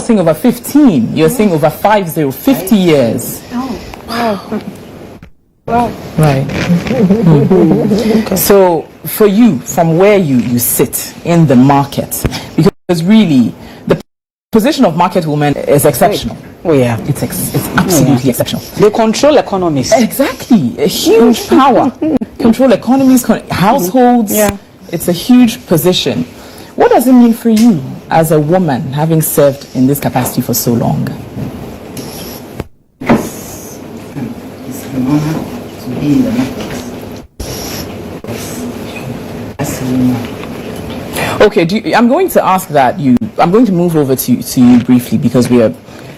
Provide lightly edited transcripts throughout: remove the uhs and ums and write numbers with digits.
saying over 15. You're saying over 50 years. Oh, wow. Wow. Right. Okay. So for you, from where you sit in the market, because really the position of market women is exceptional. Oh yeah, it's absolutely exceptional. They control economies. Exactly, a huge power. Control economies, households. Yeah, it's a huge position. What does it mean for you as a woman, having served in this capacity for so long? It's an honor to be in the market. As a woman. Okay, I'm going to ask that I'm going to move over to you briefly because we are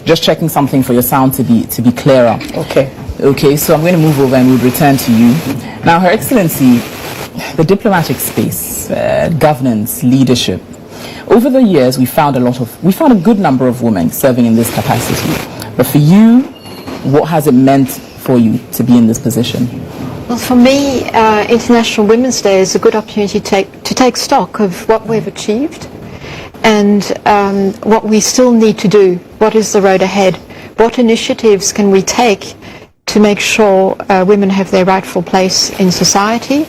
just checking something for your sound to be clearer. Okay, so I'm going to move over and we'll return to you. Now, Her Excellency, the diplomatic space, governance, leadership. Over the years, we found a good number of women serving in this capacity. But for you, what has it meant for you to be in this position? Well, for me, International Women's Day is a good opportunity to take stock of what we've achieved and what we still need to do. What is the road ahead? What initiatives can we take to make sure women have their rightful place in society?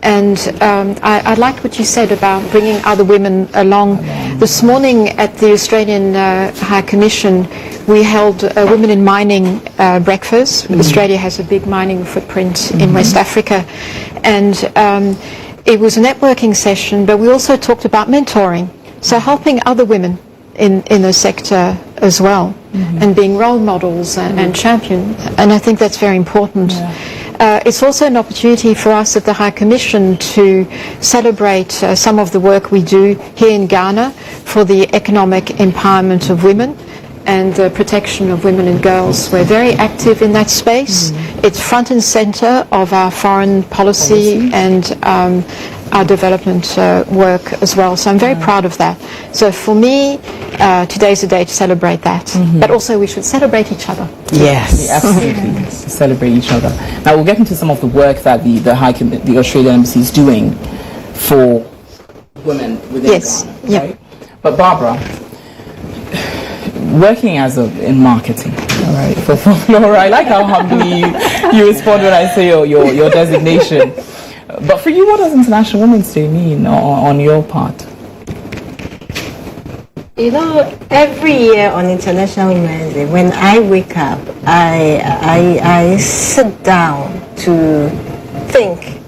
And I liked what you said about bringing other women along. This morning at the Australian High Commission, we held a Women in Mining breakfast. Australia has a big mining footprint in West Africa. And it was a networking session, but we also talked about mentoring. So helping other women in the sector as well, and being role models and champion. And I think that's very important. It's also an opportunity for us at the High Commission to celebrate some of the work we do here in Ghana for the economic empowerment of women and the protection of women and girls. We're very active in that space. It's front and center of our foreign policy and our development work as well. So I'm very proud of that. So for me, today's a day to celebrate that. But also we should celebrate each other. Yes, absolutely. Celebrate each other. Now we'll get into some of the work that the Australian Embassy is doing for women within Ghana, right? But Barbara, working in marketing, all right, for Flora, I like how humbly you respond when I say your designation. But for you, what does International Women's Day mean on your part? You know, every year on International Women's Day, when I wake up, I sit down to think.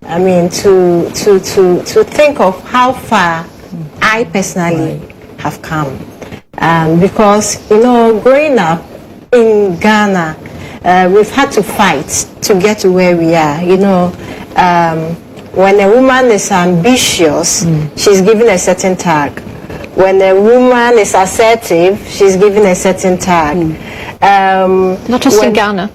I mean, to think of how far I personally have come. Because, you know, growing up in Ghana, we've had to fight to get to where we are. You know, when a woman is ambitious, she's given a certain tag. When a woman is assertive, she's given a certain tag. Not just in Ghana.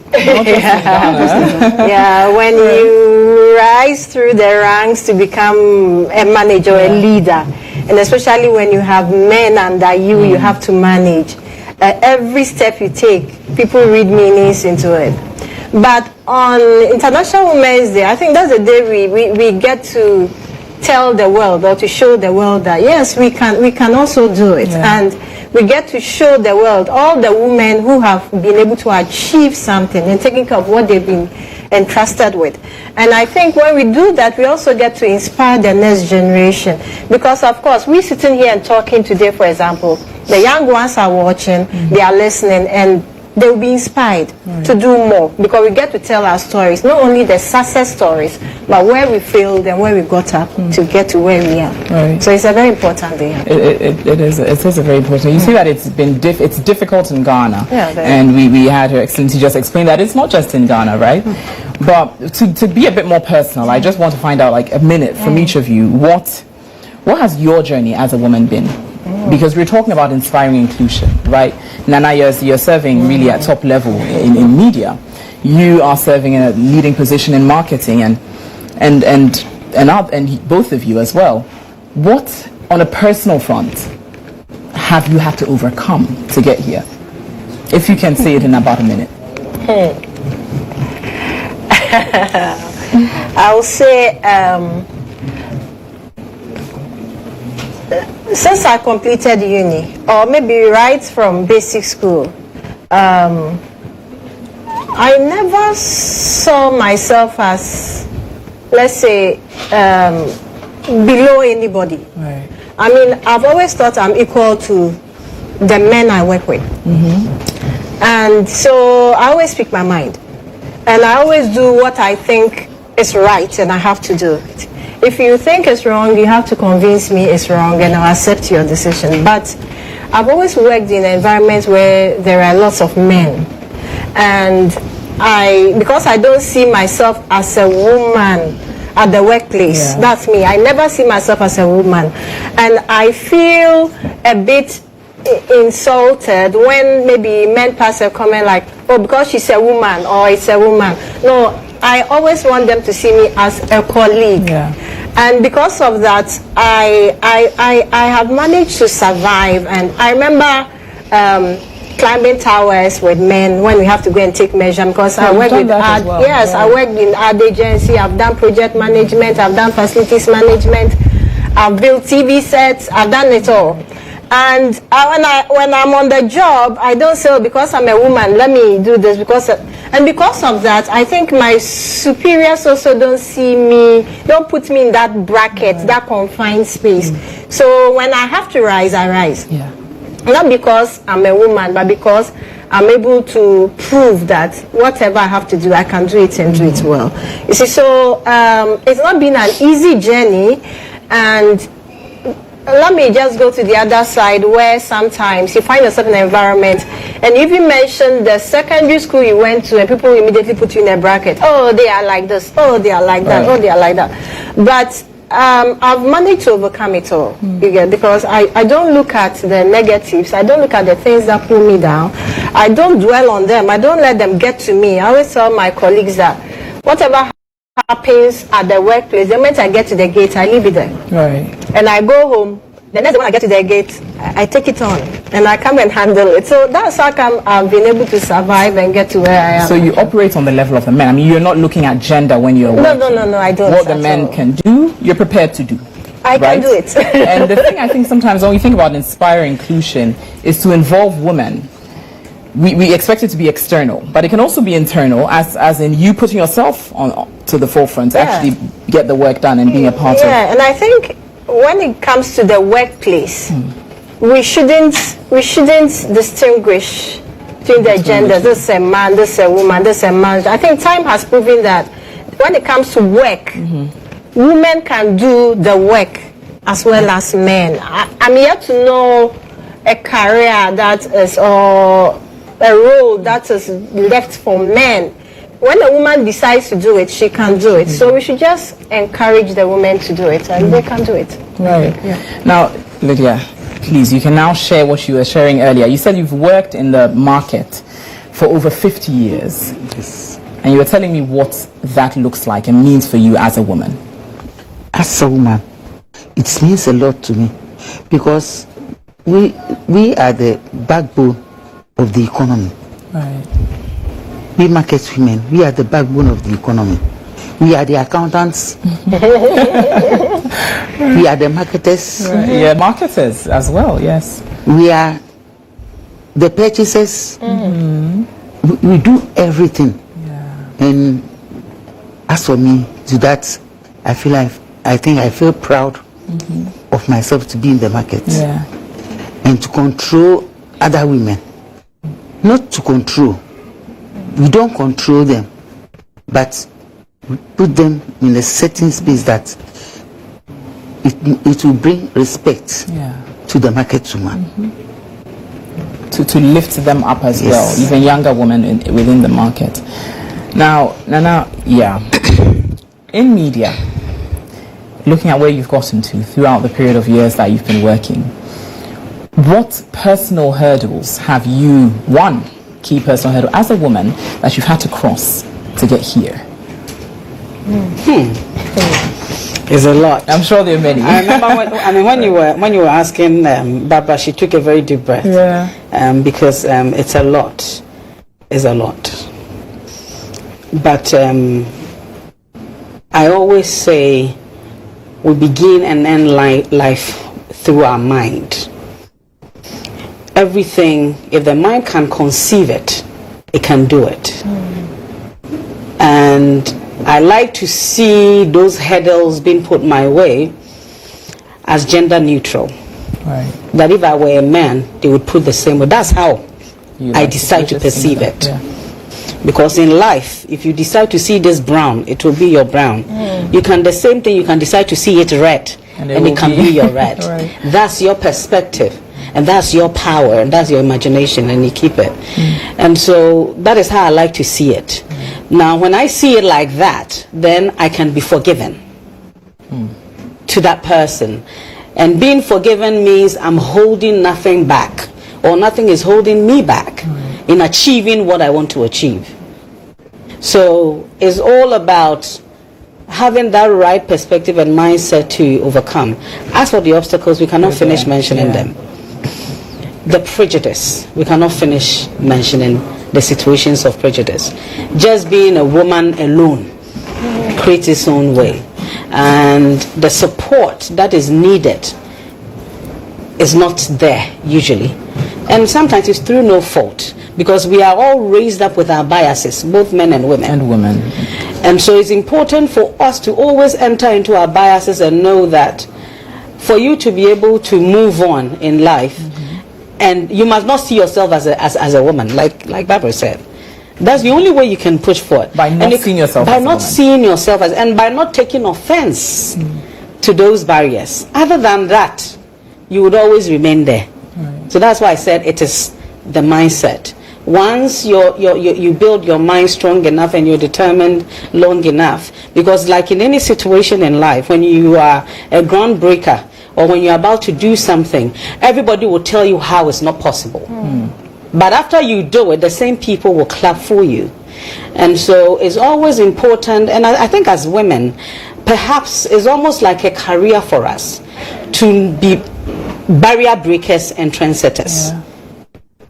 Yeah, when you rise through the ranks to become a manager or a leader, and especially when you have men under you, you have to manage. Every step you take, people read meanings into it. But on International Women's Day, I think that's the day we get to tell the world or to show the world that yes, we can also do it. And we get to show the world all the women who have been able to achieve something and taking care of what they've been entrusted with. And I think when we do that, we also get to inspire the next generation. Because of course, we sitting here and talking today, for example, the young ones are watching, they are listening, and they will be inspired to do more, because we get to tell our stories, not only the success stories, but where we failed and where we got up to get to where we are. Right. So it's a very important day. It is a very important. You see that it's difficult in Ghana, and we had Her Excellency just explain that it's not just in Ghana, right? But to be a bit more personal, I just want to find out, like, a minute from each of you, what has your journey as a woman been? Because we're talking about inspiring inclusion, right? Nana, you're serving really at top level in media. You are serving in a leading position in marketing, and both of you as well. What, on a personal front, have you had to overcome to get here? If you can say it in about a minute. I'll say Since I completed uni, or maybe right from basic school, I never saw myself as, let's say, below anybody. Right. I mean, I've always thought I'm equal to the men I work with. And so I always speak my mind. And I always do what I think is right, and I have to do it. If you think it's wrong, you have to convince me it's wrong, and I'll accept your decision. But I've always worked in environments where there are lots of men. And because I don't see myself as a woman at the workplace, that's me. I never see myself as a woman. And I feel a bit insulted when maybe men pass a comment like, oh, because she's a woman or it's a woman. No, I always want them to see me as a colleague. And because of that, I have managed to survive. And I remember climbing towers with men when we have to go and take measurement, because I work with ad, well. Yes, I worked in ad agency. I've done project management, I've done facilities management, I've built TV sets, I've done it all. And when I'm on the job, I don't say, oh, because I'm a woman, let me do this. Because of that, I think my superiors also don't put me in that bracket, that confined space. So when I have to rise, I rise. Not because I'm a woman, but because I'm able to prove that whatever I have to do, I can do it and do it well. You see, so it's not been an easy journey. And let me just go to the other side, where sometimes you find yourself in an environment, and if you mention the secondary school you went to, and people immediately put you in a bracket. Oh, they are like this. Oh, they are like that. Oh, they are like that. But I've managed to overcome it all, because I don't look at the negatives. I don't look at the things that pull me down. I don't dwell on them. I don't let them get to me. I always tell my colleagues that whatever happens at the workplace, the moment I get to the gate, I leave it there. Right. And I go home. The next when I get to the gate, I take it on and I come and handle it. So that's how I've been able to survive and get to where I am. So you operate on the level of the men. I mean, you're not looking at gender when you're working. No, I don't. What the men can do, you're prepared to do. I can do it. And the thing I think sometimes when we think about inspiring inclusion is to involve women. We expect it to be external, but it can also be internal, as in you putting yourself to the forefront to actually get the work done and being a part of. Yeah, and I think when it comes to the workplace, we shouldn't distinguish between the genders. This is a man, this is a woman, this is a man. I think time has proven that when it comes to work, women can do the work as well as men. I'm yet to know a career that is, or a role that is left for men. When a woman decides to do it, she can do it. So we should just encourage the women to do it, and they can do it. Right. Yeah. Now, Lydia, please, you can now share what you were sharing earlier. You said you've worked in the market for over 50 years. Yes. And you were telling me what that looks like and means for you as a woman. As a woman, it means a lot to me, because we are the backbone of the economy. Right. We market women. We are the backbone of the economy. We are the accountants. We are the marketers. Right. Yeah, marketers as well, yes. We are the purchasers. We do everything. Yeah. And as for me, to that, I feel proud of myself to be in the market. Yeah. And to control other women. Not to control. We don't control them, but we put them in a certain space that it will bring respect to the market woman. To lift them up as well, even younger women within the market. Now, in media, looking at where you've gotten to throughout the period of years that you've been working, what personal hurdles have you, one key personal hurdle as a woman that you've had to cross to get here? It's a lot. I'm sure there are many. I remember when you were asking Barbara, she took a very deep breath. Yeah. Because it's a lot. It's a lot. But I always say we begin and end life through our mind. Everything, if the mind can conceive it, it can do it. And I like to see those hurdles being put my way as gender neutral. Right. That if I were a man, they would put the same way. That's how I decide to perceive it. Yeah. Because in life, if you decide to see this brown, it will be your brown. You can, the same thing, you can decide to see it red, and it can be your red. Right. That's your perspective, and that's your power, and that's your imagination, and you keep it. And so that is how I like to see it. Now, when I see it like that, then I can be forgiven to that person. And being forgiven means I'm holding nothing back, or nothing is holding me back in achieving what I want to achieve. So it's all about having that right perspective and mindset to overcome. As for the obstacles, we cannot finish mentioning them. The prejudice, we cannot finish mentioning the situations of prejudice. Just being a woman alone creates its own way. And the support that is needed is not there usually. And sometimes it's through no fault, because we are all raised up with our biases, both men and women. And so it's important for us to always enter into our biases and know that for you to be able to move on in life, and you must not see yourself as a woman, like Barbara said. That's the only way you can push forward. By not seeing yourself as a woman. By not seeing yourself as, and by not taking offense to those barriers. Other than that, you would always remain there. So that's why I said it is the mindset. Once you build your mind strong enough and you're determined long enough, because like in any situation in life, when you are a groundbreaker or when you're about to do something, everybody will tell you how it's not possible. But after you do it, the same people will clap for you. And so it's always important, and I think as women, perhaps it's almost like a career for us to be barrier breakers and trendsetters.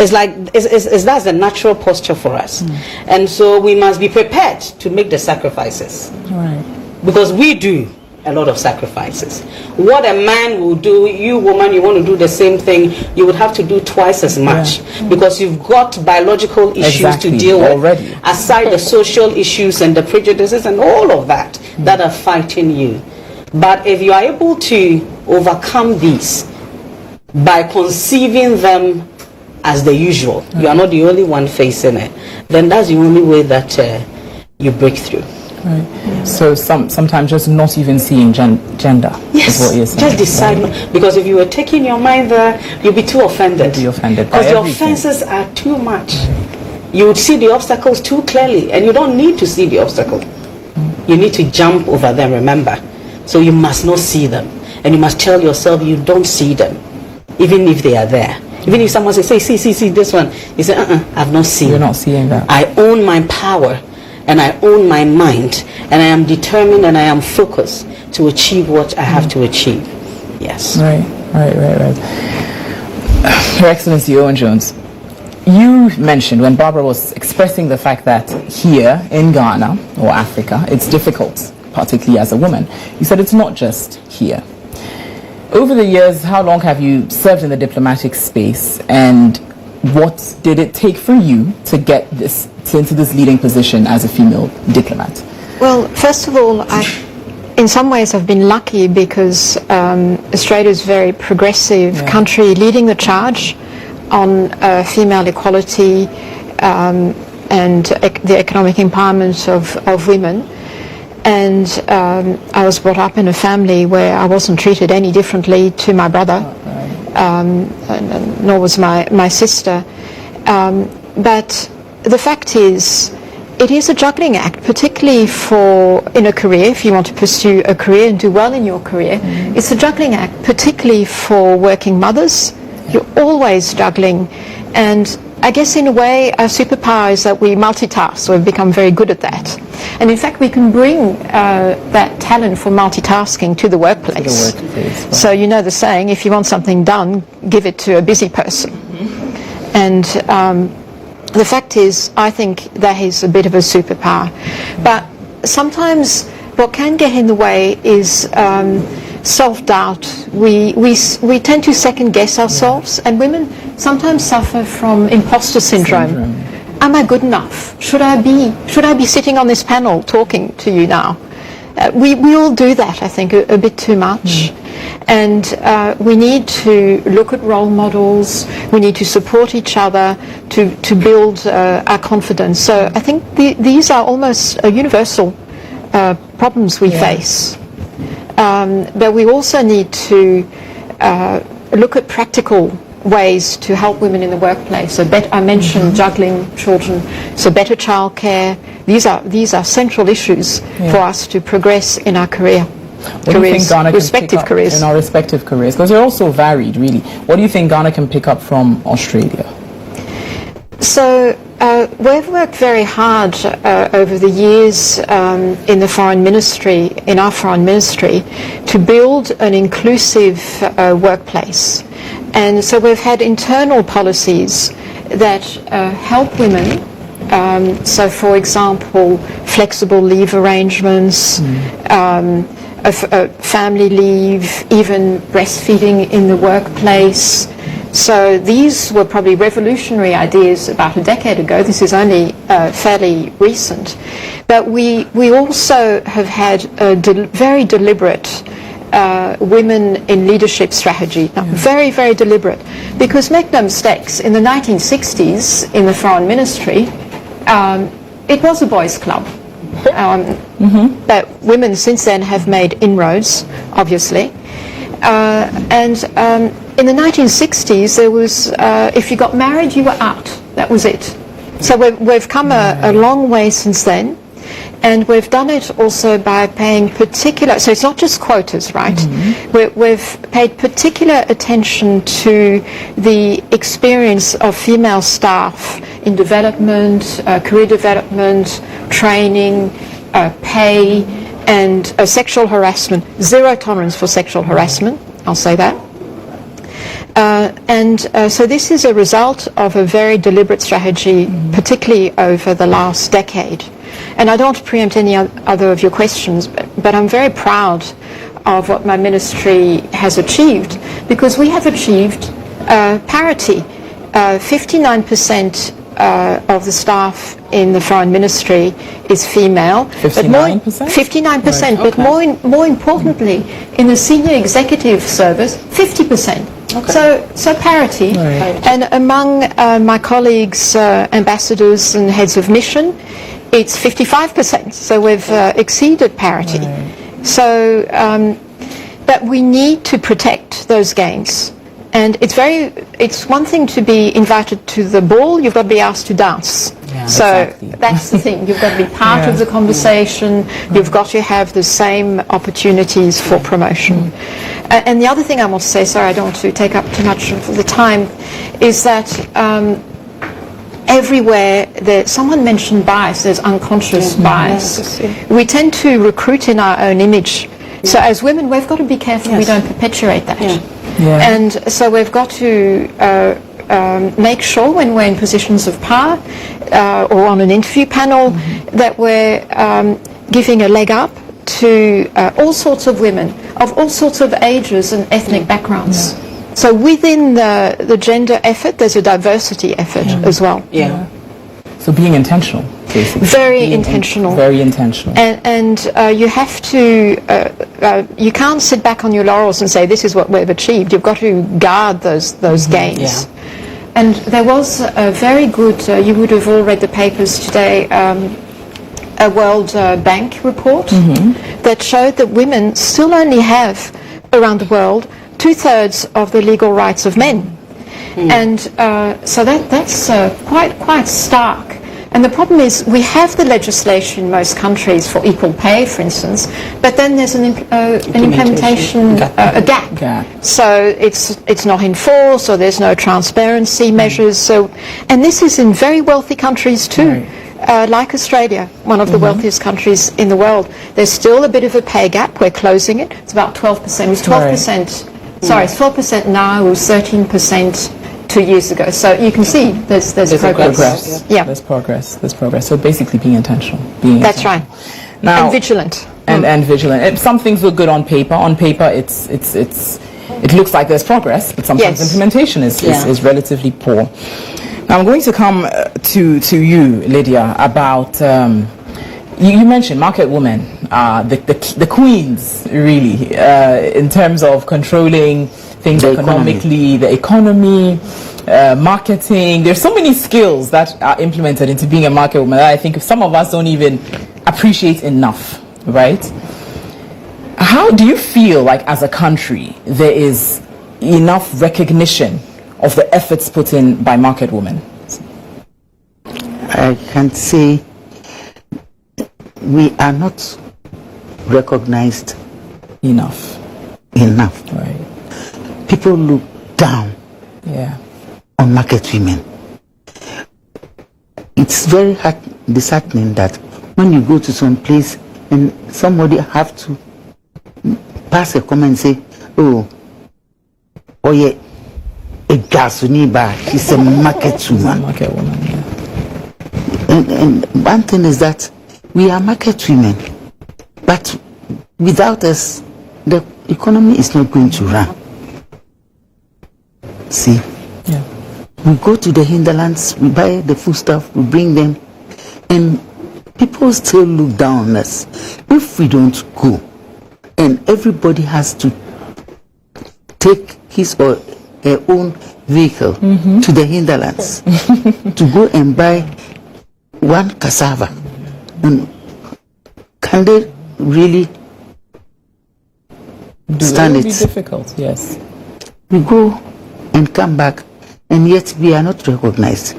It's like that's the natural posture for us. And so we must be prepared to make the sacrifices. Because we do a lot of sacrifices. What a man will do, you woman, you want to do the same thing, you would have to do twice as much, because you've got biological issues to deal with already, aside the social issues and the prejudices and all of that that are fighting you. But if you are able to overcome these by conceiving them as the usual, you are not the only one facing it, then that's the only way that you break through. So sometimes just not even seeing gender is what you're saying. Just decide, because if you were taking your mind there, you'll be too offended. You'll be offended because the offenses are too much. You would see the obstacles too clearly, and you don't need to see the obstacle. You need to jump over them, remember. So you must not see them, and you must tell yourself you don't see them, even if they are there. Even if someone says, see this one, you say, I've not seen. You're not seeing that. I own my power, and I own my mind, and I am determined and I am focused to achieve what I have to achieve. Yes. Right. Your Excellency Owen Jones, you mentioned when Barbara was expressing the fact that here in Ghana or Africa, it's difficult, particularly as a woman. You said it's not just here. Over the years, how long have you served in the diplomatic space, and what did it take for you to get into this leading position as a female diplomat? Well, first of all, in some ways I've been lucky, because Australia is a very progressive country leading the charge on female equality and the economic empowerment of women. And I was brought up in a family where I wasn't treated any differently to my brother, nor was my sister. But the fact is, it is a juggling act, particularly in a career, if you want to pursue a career and do well in your career. It's a juggling act, particularly for working mothers. You're always juggling. And I guess in a way our superpower is that we multitask. We've become very good at that. And in fact we can bring that talent for multitasking to the workplace. So you know the saying, if you want something done, give it to a busy person. And the fact is, I think that is a bit of a superpower. But sometimes what can get in the way is self-doubt. We tend to second-guess ourselves, and women sometimes suffer from imposter syndrome. Am I good enough? Should I be sitting on this panel talking to you now? We all do that, I think, a bit too much. And we need to look at role models. We need to support each other to build our confidence. So I think these are almost universal problems we face. But we also need to look at practical ways to help women in the workplace. So I mentioned juggling children, so better childcare. These are central issues for us to progress in our careers, respective careers. In our respective careers, because they're also varied, really. What do you think Ghana can pick up from Australia? So we've worked very hard over the years in the foreign ministry, in our foreign ministry, to build an inclusive workplace. And so we've had internal policies that help women. So, for example, flexible leave arrangements, family leave, even breastfeeding in the workplace. So these were probably revolutionary ideas about a decade ago. This is only fairly recent. But we also have had a very deliberate women in leadership strategy. Very, very deliberate. Because make no mistakes, in the 1960s, in the foreign ministry, it was a boys' club. But women since then have made inroads, obviously. And in the 1960s, there was, if you got married, you were out. That was it. So we've come a long way since then. And we've done it also by paying particular, so it's not just quotas, right? We've paid particular attention to the experience of female staff in development, career development, training, pay, and sexual harassment. Zero tolerance for sexual harassment, I'll say that. So this is a result of a very deliberate strategy, particularly over the last decade. And I don't want to preempt any other of your questions, but I'm very proud of what my ministry has achieved, because we have achieved parity. 59% of the staff in the foreign ministry is female. 59%? 59%, right. but more importantly, in the senior executive service, 50%. So parity. Right. And among my colleagues, ambassadors and heads of mission, it's 55%. So we've exceeded parity. Right. So, but we need to protect those gains. And it's one thing to be invited to the ball, you've got to be asked to dance. Yeah, so exactly. that's the thing. You've got to be part of the conversation. You've got to have the same opportunities for promotion. And the other thing I want to say, sorry, I don't want to take up too much of the time, is that everywhere someone mentioned bias, there's unconscious bias. We tend to recruit in our own image. So as women, we've got to be careful we don't perpetuate that. And so we've got to make sure when we're in positions of power or on an interview panel that we're giving a leg up to all sorts of women of all sorts of ages and ethnic backgrounds. So within the gender effort, there's a diversity effort as well. So being intentional, basically. Very intentional. Very intentional. And you have to, you can't sit back on your laurels and say, this is what we've achieved. You've got to guard those gains. And there was a very good, you would have all read the papers today, a World Bank report that showed that women still only have, around the world, 2/3 of the legal rights of men. And so that's quite stark. And the problem is we have the legislation in most countries for equal pay, for instance, but then there's an implementation gap. So it's not enforced, or there's no transparency measures. So, and this is in very wealthy countries too. Like Australia, one of the wealthiest countries in the world. There's still a bit of a pay gap. We're closing it. It's about 12%. It was 12%. Sorry, it's 12% now. It was 13% 2 years ago. So you can see there's progress. There's progress. So basically being intentional. That's right. Now, and vigilant. and vigilant. Some things look good on paper. On paper, it looks like there's progress, but sometimes implementation is relatively poor. Now I'm going to come to you, Lydia, about you mentioned market women, the queens, really, in terms of controlling things economically, the economy, marketing. There's so many skills that are implemented into being a market woman that I think some of us don't even appreciate enough, right? How do you feel like as a country there is enough recognition of the efforts put in by market women? I can say we are not recognized enough. Right. People look down on market women. It's very disheartening that when you go to some place and somebody have to pass a comment and say, oh yeah, a gasuniba, she's a market woman. And one thing is that we are market women, but without us, the economy is not going to run. See? Yeah. We go to the hinterlands, we buy the food stuff, we bring them, and people still look down on us. If we don't go, and everybody has to take his or her own vehicle to the hinterlands to go and buy one cassava, and can they really stand it? It will be difficult, yes. We go and come back, and yet we are not recognized.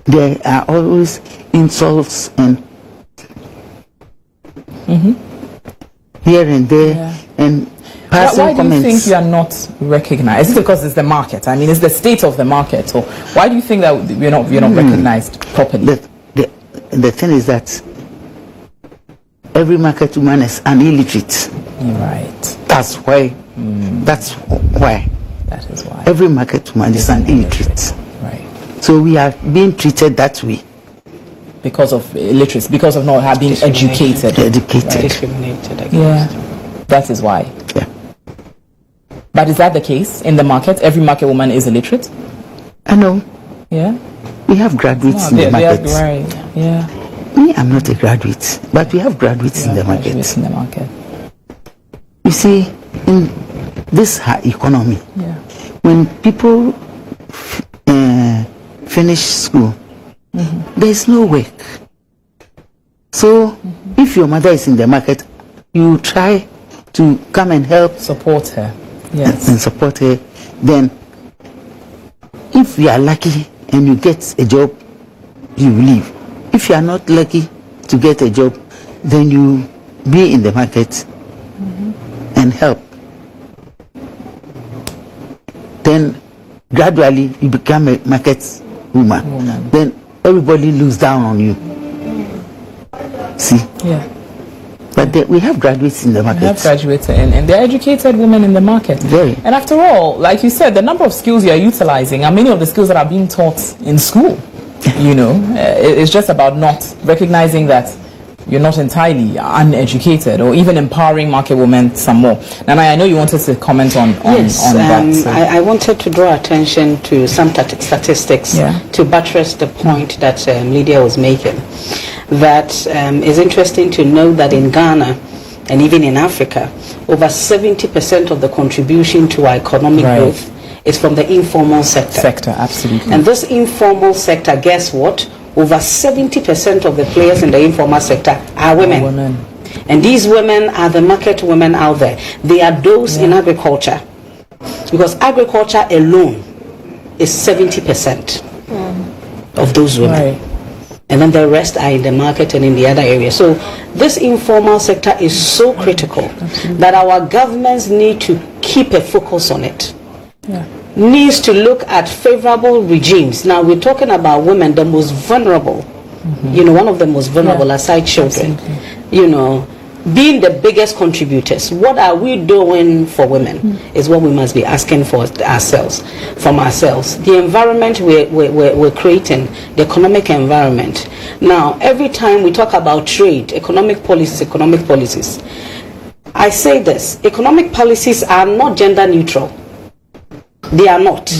There are always insults and here and there, and why do you comments. think you are not recognized? Is it because it's the market? I mean, it's the state of the market. Or why do you think that we're not recognized properly? The thing is that every market woman is an illiterate. Right. That's why. That's why. That is why. Every market woman is an illiterate. Right. So we are being treated that way. Because of illiteracy, because of not being educated. Right. Discriminated against. Yeah. That is why. Yeah. But is that the case in the market? Every market woman is illiterate? I know. Yeah. We have graduates in the market. Right. Yeah. Me, I'm not a graduate, but we have graduates in the market. Graduates in the market. You see, in this high economy, when people finish school, there is no work. So, if your mother is in the market, you try to come and help, support her, yes, and support her. Then, if you are lucky and you get a job, you leave. If you are not lucky to get a job, then you be in the market and help. Then gradually you become a market woman. Then everybody looks down on you. See? Yeah. But we have graduates in the market. We have graduates and they're educated women in the market. Very. And after all, like you said, the number of skills you're utilizing are many of the skills that are being taught in school. It's just about not recognizing that you're not entirely uneducated, or even empowering market women some more. Nana, I know you wanted to comment on that. So. I wanted to draw attention to some statistics to buttress the point that Lydia was making. That is interesting to know that in Ghana and even in Africa, over 70% of the contribution to our economic growth is from the informal sector. Absolutely. And this informal sector, guess what? Over 70% of the players in the informal sector are women. And these women are the market women out there. They are those in agriculture. Because agriculture alone is 70% of those women. Right. And then the rest are in the market and in the other areas. So this informal sector is so critical that our governments need to keep a focus on it. Needs to look at favorable regimes. Now we're talking about women, the most vulnerable. One of the most vulnerable aside children. being the biggest contributors, what are we doing for women is what we must be asking for ourselves, from ourselves. The environment we're creating, the economic environment. Now, every time we talk about trade, economic policies, I say this, economic policies are not gender neutral. They are not.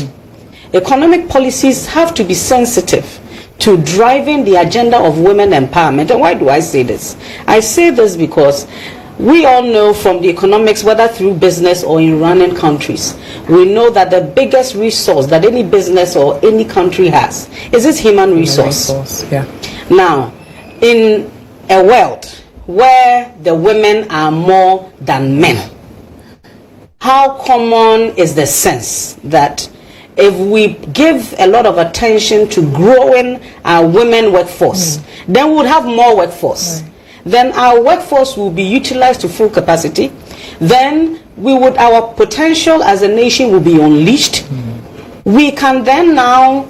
Economic policies have to be sensitive to driving the agenda of women empowerment. And why do I say this? I say this because we all know from the economics, whether through business or in running countries, we know that the biggest resource that any business or any country has is its human resource. Yeah. Now, in a world where the women are more than men, how common is the sense that if we give a lot of attention to growing our women workforce, then we would have more workforce. Then our workforce will be utilized to full capacity. Then our potential as a nation will be unleashed. We can then now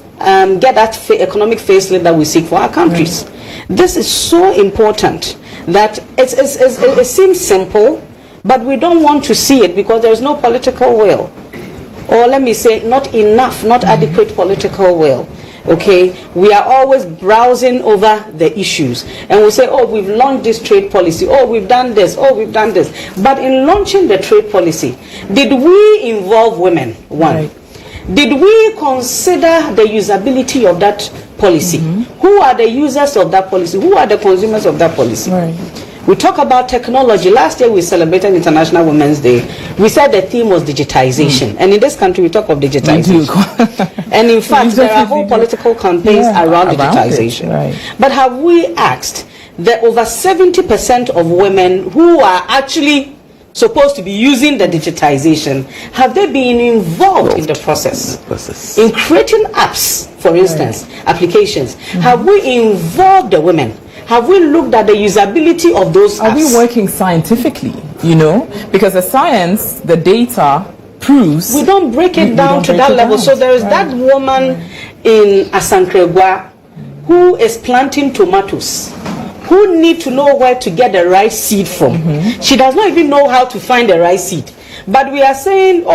get that economic facelift that we seek for our countries. This is so important that it seems simple, but we don't want to see it because there is no political will. Or let me say, not enough, not adequate political will. Okay, we are always browsing over the issues, and we say, oh, we've launched this trade policy, oh, we've done this, oh, we've done this. But in launching the trade policy, did we involve women? One. Right. Did we consider the usability of that policy? Who are the users of that policy? Who are the consumers of that policy? Right. We talk about technology. Last year we celebrated International Women's Day. We said the theme was digitization. And in this country we talk of digitization. And in fact there are whole political campaigns around digitization. Right. But have we asked the over 70% of women who are actually supposed to be using the digitization, have they been involved in the process? In creating apps, for instance, applications. Have we involved the women? Have we looked at the usability of those apps? Are we working scientifically, Because the science, the data proves... We don't break it down to that level. So there is that woman in Asankregwa who is planting tomatoes, who need to know where to get the right seed from. She does not even know how to find the right seed. But we are saying,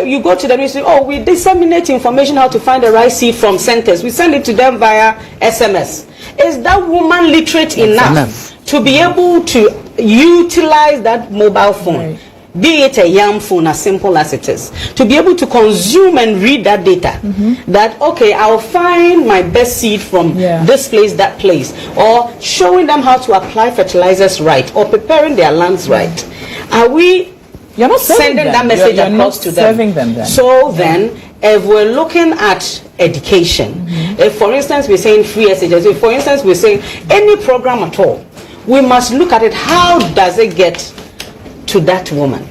you go to the ministry, we disseminate information how to find the right seed from centers. We send it to them via SMS. Is that woman literate enough to be able to utilize that mobile phone, be it a young phone as simple as it is, to be able to consume and read that data? That, okay, I'll find my best seed from this place, that place, or showing them how to apply fertilizers right, or preparing their lands right. Are we sending that message across to them? Then. So then, if we're looking at education, if for instance we're saying free SHS, if for instance we're saying any program at all, we must look at it, how does it get to that woman?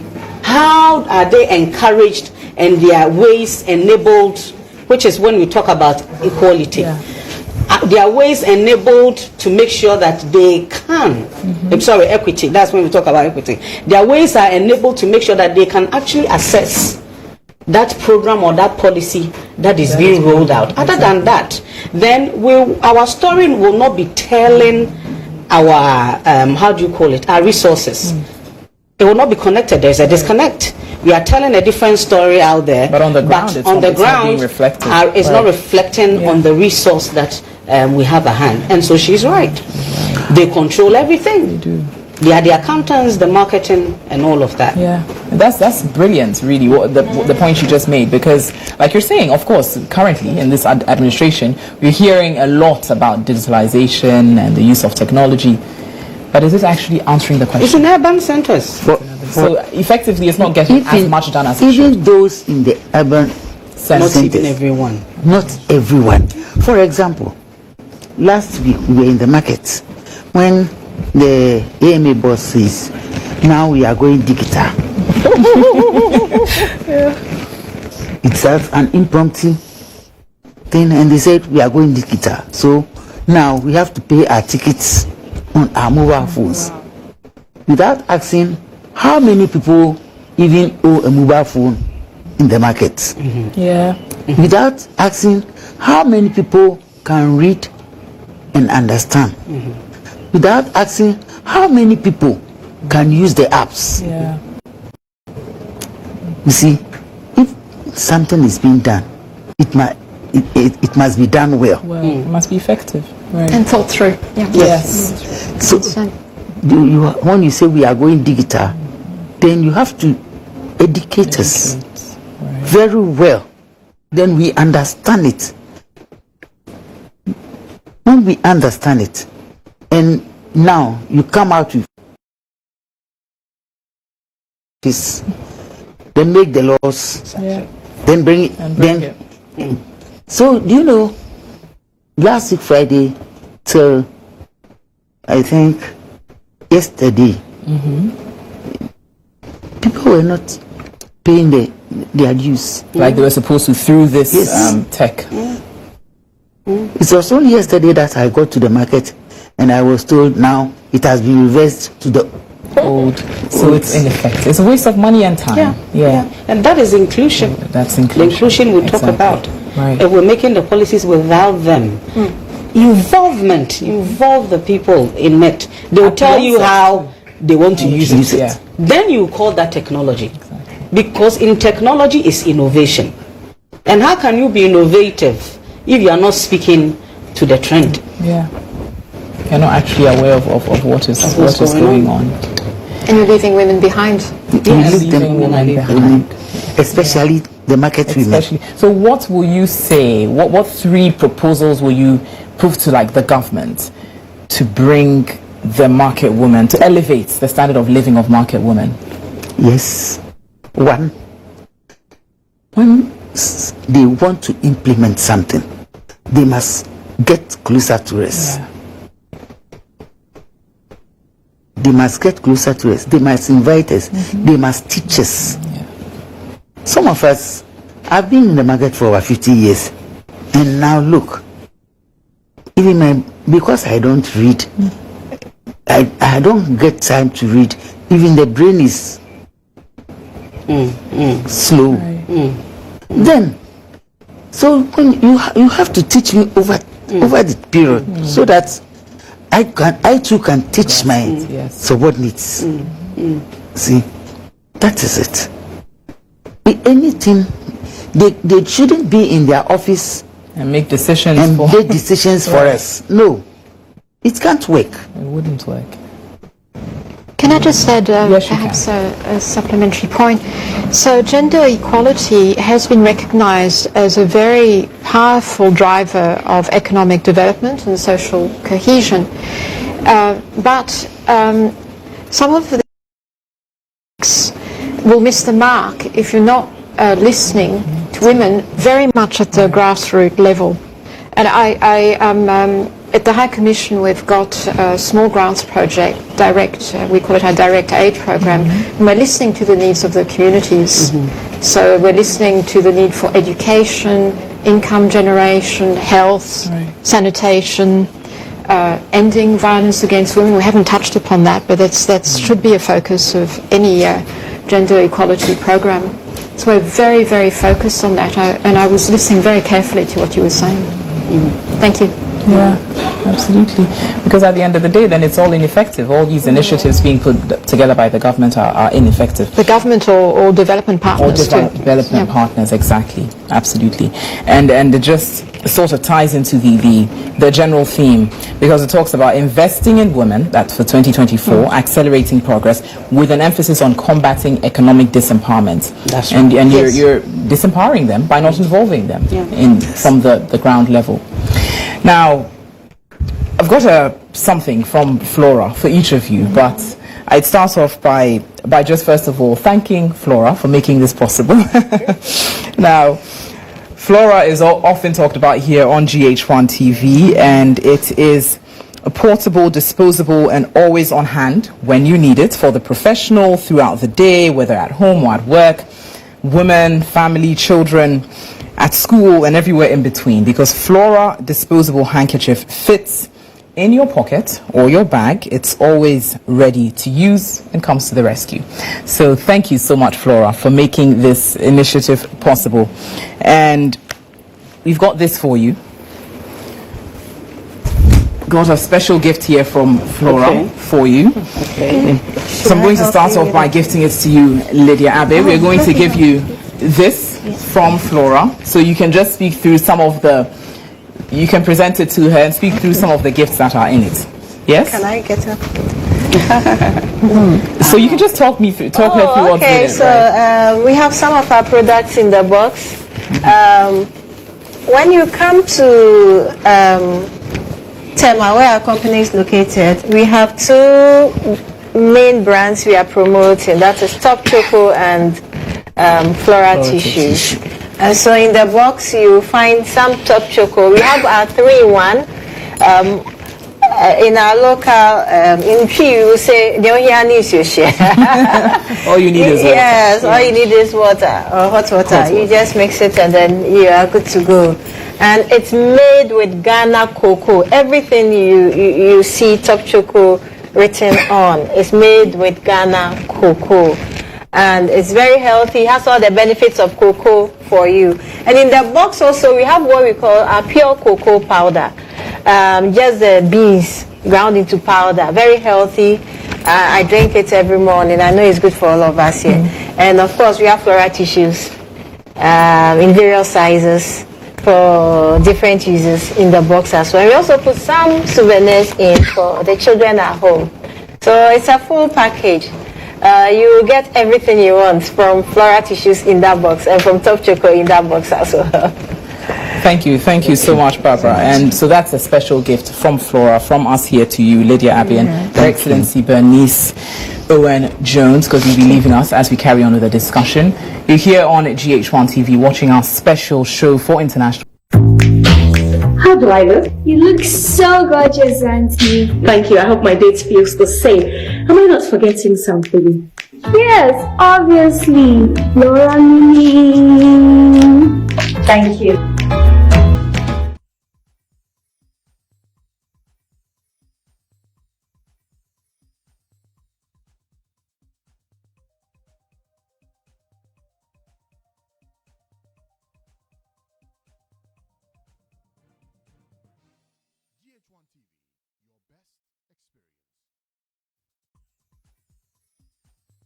How are they encouraged and their ways enabled, which is when we talk about equality. Their ways enabled to make sure that they can, equity, that's when we talk about equity. Their ways are enabled to make sure that they can actually assess that program or that policy that is being rolled out. Other than that, then our story will not be telling our, our resources. It will not be connected. There's a disconnect. We are telling a different story out there, but on the ground, it's not reflecting on the resource that we have at hand. And so she's right. They control everything. They do. They are the accountants, the marketing, and all of that. Yeah, that's brilliant, really, the point you just made, because, like you're saying, of course, currently in this administration, we're hearing a lot about digitalization and the use of technology, but is it actually answering the question? It's in urban centers. So effectively, it's not getting as much done as it should. Even those in the urban centers. Not even everyone. Not everyone. For example, last week we were in the market when the AMA boss says, now we are going digital. It's an impromptu thing, and they said we are going digital. So now we have to pay our tickets on our mobile phones. Without asking how many people even owe a mobile phone in the market. Without asking how many people can read and understand. Without asking how many people can use the apps. Yeah. You see, if something is being done, it must be done well. Well, it must be effective. Right. And thought through. Yeah. Yes. So, when you say we are going digital, then you have to educate us very well. Then we understand it. When we understand it, and now you come out with this, then make the laws, then bring it, So, do you know, last week Friday till I think yesterday, people were not paying their dues. Like they were supposed to through this tech. It was only yesterday that I got to the market and I was told now it has been reversed to the old. So it's ineffective. It's a waste of money and time. Yeah. And that is inclusion. That's inclusion. The inclusion we talk about. Right. If we're making the policies without them. Involvement. Involve the people in it. They'll tell you how they want to use it. Yeah. Then you call that technology. Because in technology is innovation. And how can you be innovative if you are not speaking to the trend? Yeah. You're not actually aware of what is going on. And you're leaving women behind. Leaving women behind. Especially the market women. So what will you say, what three proposals will you prove to like the government to bring the market woman, to elevate the standard of living of market women? Yes. One, when they want to implement something, they must get closer to us. Yeah. They must get closer to us. They must invite us. They must teach us. Yeah. Some of us have been in the market for over 50 years. And now look, even because I don't read, I don't get time to read. Even the brain is slow. Then, so when you have to teach me over the period so that I too can teach my subordinates. See, that is it. Anything, they shouldn't be in their office and make decisions and for make decisions for us. No, it can't work. It wouldn't work. Can I just add Yes, you perhaps a supplementary point? So gender equality has been recognized as a very powerful driver of economic development and social cohesion. But some of the will miss the mark if you're not listening to women very much at the grassroots level. And I am at the High Commission, we've got a small grants project, we call it our direct aid program, and we're listening to the needs of the communities. So we're listening to the need for education, income generation, health, sanitation, ending violence against women. We haven't touched upon that, but that should be a focus of any gender equality program. So we're very, very focused on that, and I was listening very carefully to what you were saying. Thank you. Yeah, absolutely. Because at the end of the day, then it's all ineffective. All these initiatives being put together by the government are ineffective. The government or development partners too. Development partners, exactly. Absolutely. And it just sort of ties into the general theme, because it talks about investing in women, that's for 2024, accelerating progress with an emphasis on combating economic disempowerment. That's right. And you're disempowering them by not involving them from the ground level. Now, I've got something from Flora for each of you, but I'd start off by just first of all thanking Flora for making this possible. Now, Flora is often talked about here on GHOne TV, and it is a portable, disposable, and always on hand when you need it for the professional throughout the day, whether at home or at work, women, family, children, at school, and everywhere in between, because Flora disposable handkerchief fits in your pocket or your bag. It's always ready to use and comes to the rescue. So thank you so much, Flora, for making this initiative possible. And we've got this for you. got a special gift here from Flora for you. Okay. So I'm going to start off by gifting it to you, Lydia Abbey. We're going to give you this from Flora, so you can just speak through some of the, you can present it to her and speak through some of the gifts that are in it. Yes? Can I get up? So you can just talk her through what's in Okay, it, so right? we have some of our products in the box. When you come to Tema, where our company is located, we have two main brands we are promoting. That is Top Choco and Flora Tissues. And so in the box you find some Top Choco. We have our 3-in-1. In our local, in P, we will say, all you need is water. Yes, all you need is water or hot water. You just mix it and then you are good to go. And it's made with Ghana cocoa. Everything you see Top Choco written on is made with Ghana cocoa. And it's very healthy. It has all the benefits of cocoa for you. And in the box also, we have what we call our pure cocoa powder. Just the beans ground into powder. Very healthy. I drink it every morning. I know it's good for all of us here. And of course, we have Flora tissues in various sizes for different uses in the box as well. We also put some souvenirs in for the children at home. So it's a full package. You will get everything you want from Flora tissues in that box and from Top Choco in that box as well. Thank you so much, Barbara. And so that's a special gift from Flora, from us here to you, Lydia Abbey, and Her Excellency Bernice Owen Jones, because you'll be leaving us as we carry on with the discussion. You're here on GHOne TV watching our special show for international. How do I look? You look so gorgeous, Auntie. Thank you. I hope my date feels the same. Am I not forgetting something? Yes, obviously. Laura Mini. Thank you. GHOne TV, your best experience.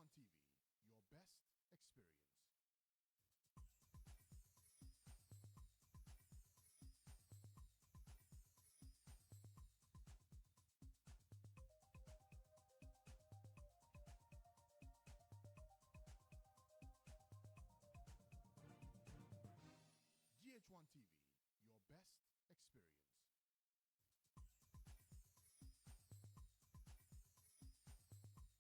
GHOne TV, your best experience. GHOne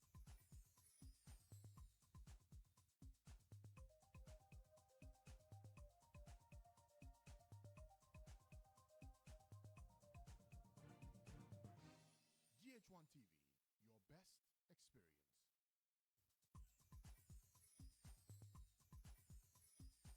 TV, your best experience.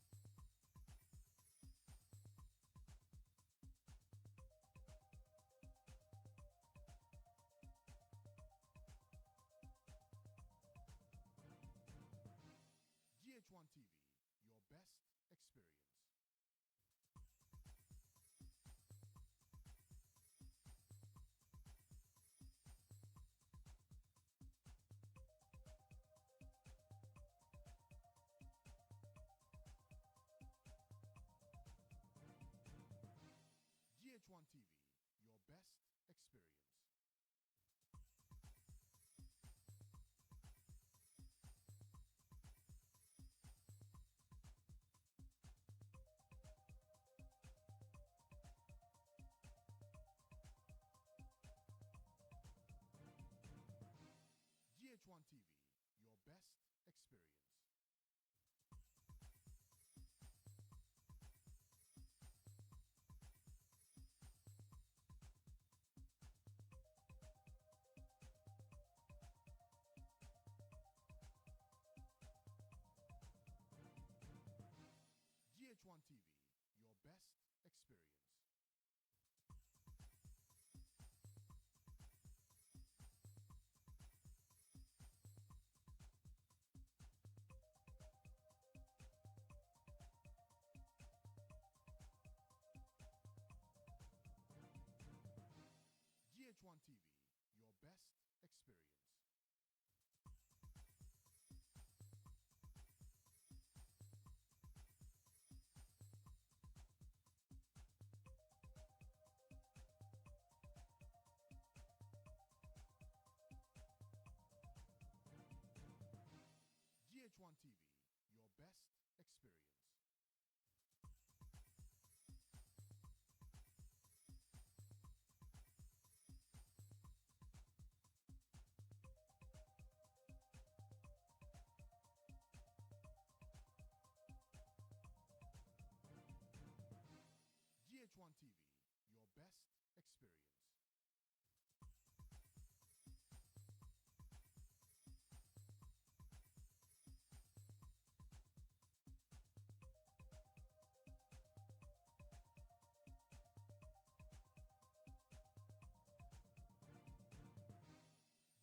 GHOne TV, your best experience. GHOne TV, your best experience. GHOne TV, your best experience. GHOne TV, your best experience. GHOne TV, your best experience. TV, your best experience. GHOne TV, your best experience. GHOne TV, your best experience. GHOne TV, your best experience.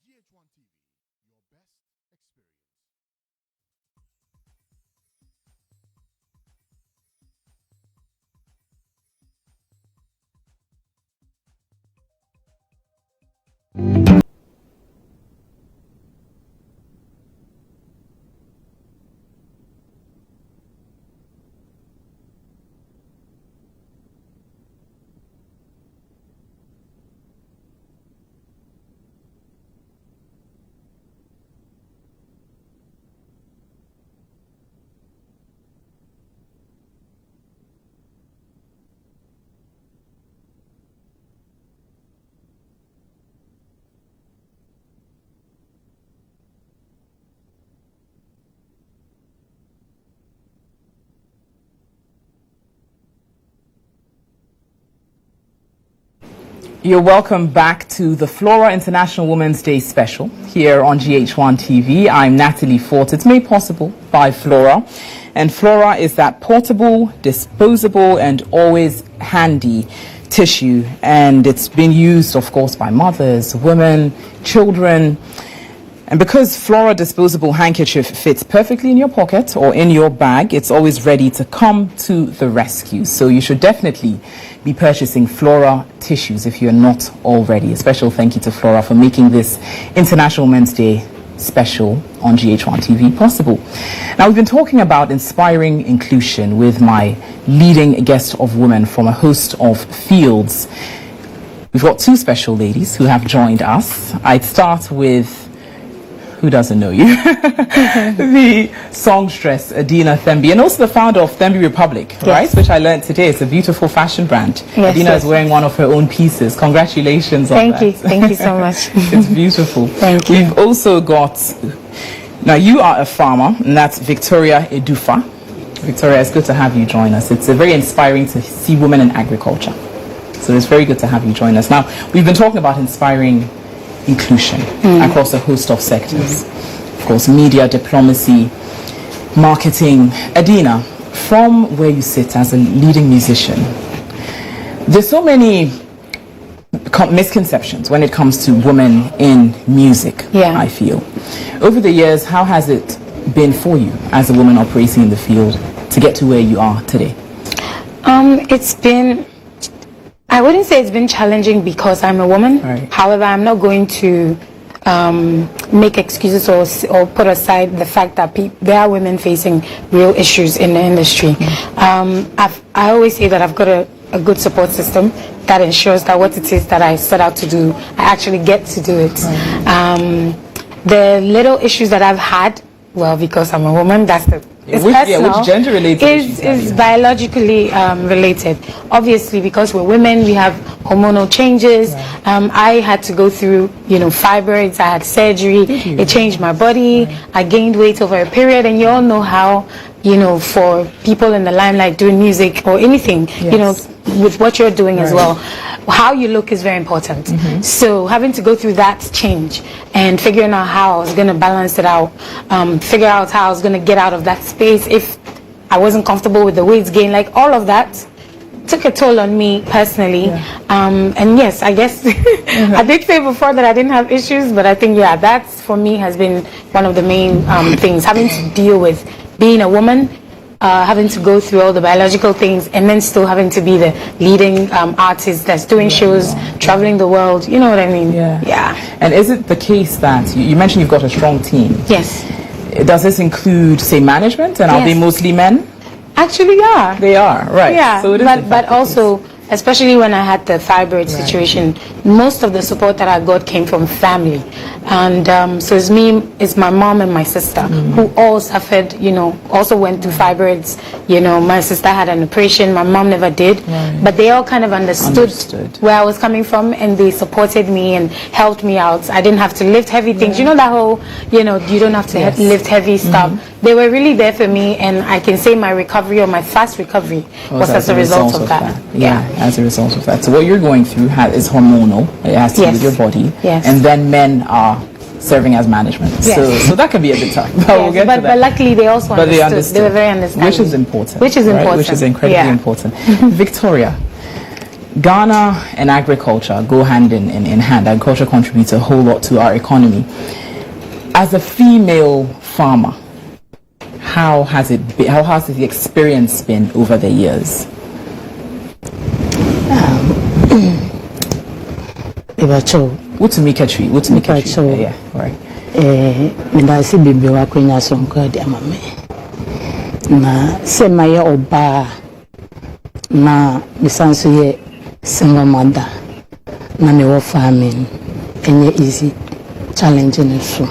GHOne TV, your best experience. You're welcome back to the Flora International Women's Day special here on GH1 TV. I'm Natalie Fort. It's made possible by Flora. And Flora is that portable, disposable, and always handy tissue. And it's been used, of course, by mothers, women, children. And because Flora disposable handkerchief fits perfectly in your pocket or in your bag, it's always ready to come to the rescue. So you should definitely be purchasing Flora tissues if you're not already. A special thank you to Flora for making this International Women's Day special on GH1 TV possible. Now, we've been talking about inspiring inclusion with my leading guest of women from a host of fields. We've got two special ladies who have joined us. I'd start with, who doesn't know you? The songstress Adina Thembi, and also the founder of Thembi Republic, Yes. right? Which I learned today. It's a beautiful fashion brand. Yes, Adina yes. is wearing one of her own pieces. Congratulations on Thank you. that. Thank you so much. It's beautiful. Thank you. We've also got, now you are a farmer, and that's Victoria Edufa. Victoria, it's good to have you join us. It's very inspiring to see women in agriculture. So it's very good to have you join us. Now, we've been talking about inspiring inclusion across a host of sectors. Of course, media, diplomacy, marketing. Adina, from where you sit as a leading musician, there's so many misconceptions when it comes to women in music, Yeah. I feel. Over the years, how has it been for you as a woman operating in the field to get to where you are today? It's been, I wouldn't say it's been challenging because I'm a woman. Right. However, I'm not going to make excuses or put aside the fact that there are women facing real issues in the industry. I always say that I've got a good support system that ensures that what it is that I set out to do, I actually get to do it. Right. The little issues that I've had, well, because I'm a woman, that's the it's personal, which gender related issues have is you? biologically related. Obviously, because we're women, we have hormonal changes. Right. I had to go through, fibroids. I had surgery. It changed my body. Right. I gained weight over a period, and you all know how, for people in the limelight doing music or anything, Yes. with what you're doing as Right. well, how you look is very important. So having to go through that change and figuring out how I was going to balance it out, figure out how I was going to get out of that space if I wasn't comfortable with the weight gain, like all of that took a toll on me personally. And yes, I guess I did say before that I didn't have issues, but I think that for me has been one of the main things, having to deal with being a woman, having to go through all the biological things, and then still having to be the leading artist that's doing shows, traveling the world. You know what I mean? Yeah. And is it the case that you mentioned you've got a strong team? Yes. Does this include, say, management, and are they mostly men? Actually, yeah. They are, right. Yeah, so it is but also, especially when I had the fibroid situation, most of the support that I got came from family. And so it's my mom and my sister who all suffered, also went through fibroids. My sister had an operation, my mom never did. But they all kind of understood where I was coming from, and they supported me and helped me out. I didn't have to lift heavy things. You know that whole, you don't have to lift heavy stuff. They were really there for me, and I can say my recovery, or my fast recovery, was as a result of that. As a result of that. So what you're going through is hormonal. It has to do with your body. And then men are serving as management. So that can be a bit tough. But we'll get to that. But luckily they also understood. They were very understanding. Which is important. Which is important. Which is incredibly important. Victoria, Ghana and agriculture go hand in hand. Agriculture contributes a whole lot to our economy. As a female farmer, how has the experience been over the years? What's me catchy? Yeah, right. I see baby wakwenya sonko de amame. Na se maye oba na misanso ye single mother. Na me wo farming enye easy challenging so.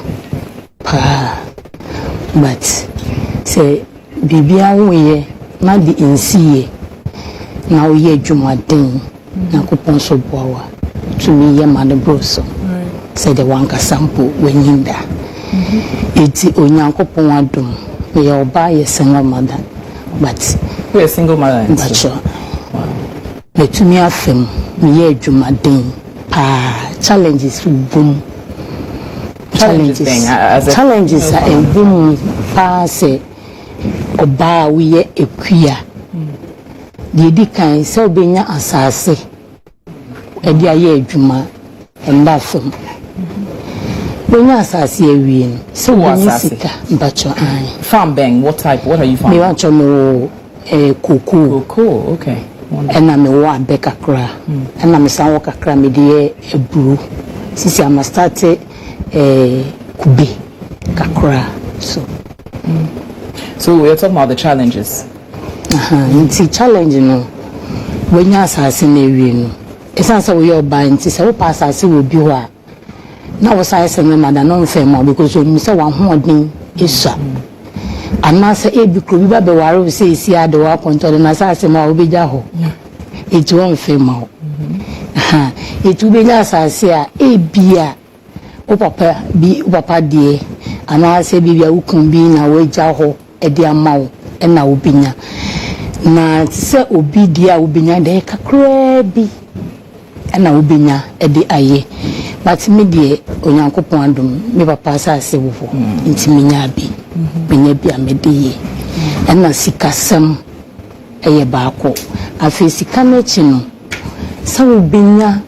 But say bibia woye na di insiye na oye dwumaden na kupon so boawa to me ye man bro so say the one ka sample wenyinda eti onyankopon adom me oba ye single mother but we a single mother but sure me to me afem me ye dwumaden challenges boom challenges are boom say oba we ye ekuya di kan say obenya asase edi aye adwuma enda fam benya asase awie so sika mbacho farm bang what are you farming? Me want to know cocoa okay and I'm a one back kakra and I'm san wo kakra me de eburu sisi am start kube kakra so we're talking about the challenges. It's challenge when you asase na ewie no esanse we your buy nti se wo pass asase wo bi ho a na wo sai se me mother no mfe mo because you say one hoodin isa ana se e bi kro bi ba be ware wo se esi ade wa control na asase ma wo bi ja ho it won mfe mo it will be na asase a e bia o papa die ana se bi bia ukun bi na wo ja ho e de amawo e na wo binya na se obi dia wo binya de kakra bi na wo binya e de aye but me de onyankopon adom me papa asase wo ho ntiminya bi menya bi amede ye na sikasem eye baako afi sika na chi no se wo binya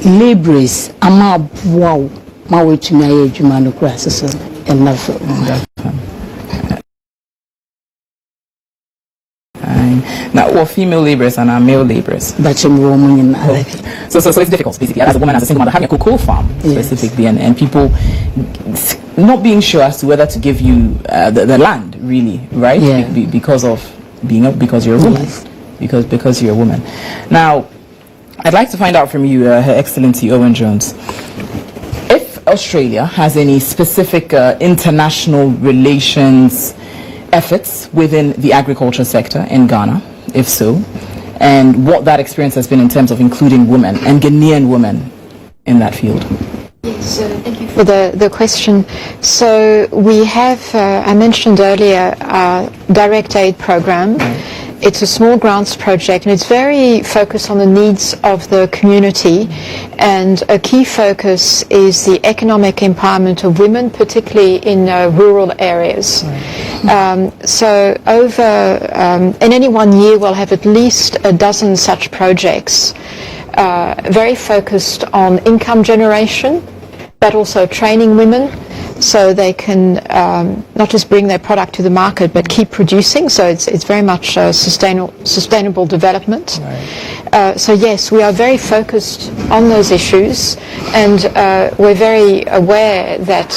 laborers ama boawo ma wo tumi aye adwuma no kura so na so now what female laborers and our male laborers but so it's difficult basically as a woman, as a single mother, having a cocoa farm specifically and people not being sure as to whether to give you the land really, right? Because you're a woman. Because you're a woman. Now I'd like to find out from you, Her Excellency Owen Jones, if Australia has any specific international relations efforts within the agriculture sector in Ghana, if so, and what that experience has been in terms of including women and Ghanaian women in that field. Yes, thank you for the question. So we have, I mentioned earlier, our direct aid program It's a small grants project, and it's very focused on the needs of the community. And a key focus is the economic empowerment of women, particularly in rural areas. So in any 1 year, we'll have at least a dozen such projects, very focused on income generation, but also training women so they can not just bring their product to the market but keep producing. So it's very much sustainable development. So yes, we are very focused on those issues, and we're very aware that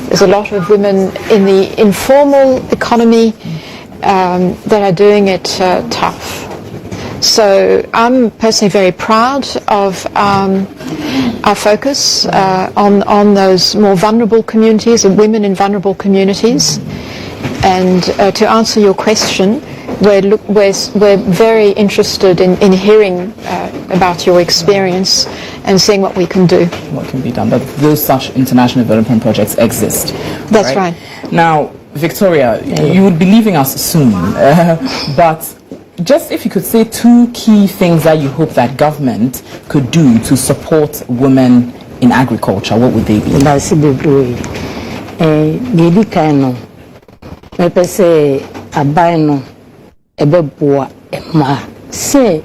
there's a lot of women in the informal economy that are doing it tough. So I'm personally very proud of our focus on those more vulnerable communities and women in vulnerable communities. And to answer your question, we're very interested in hearing about your experience and seeing what we can do. What can be done? But those such international development projects exist. That's right. Now, Victoria, you would be leaving us soon, but just if you could say 2 key things that you hope that government could do to support women in agriculture, what would they be? That's the way. Maybe kind of. Maybe say a bino, a beboa, a ma. Say,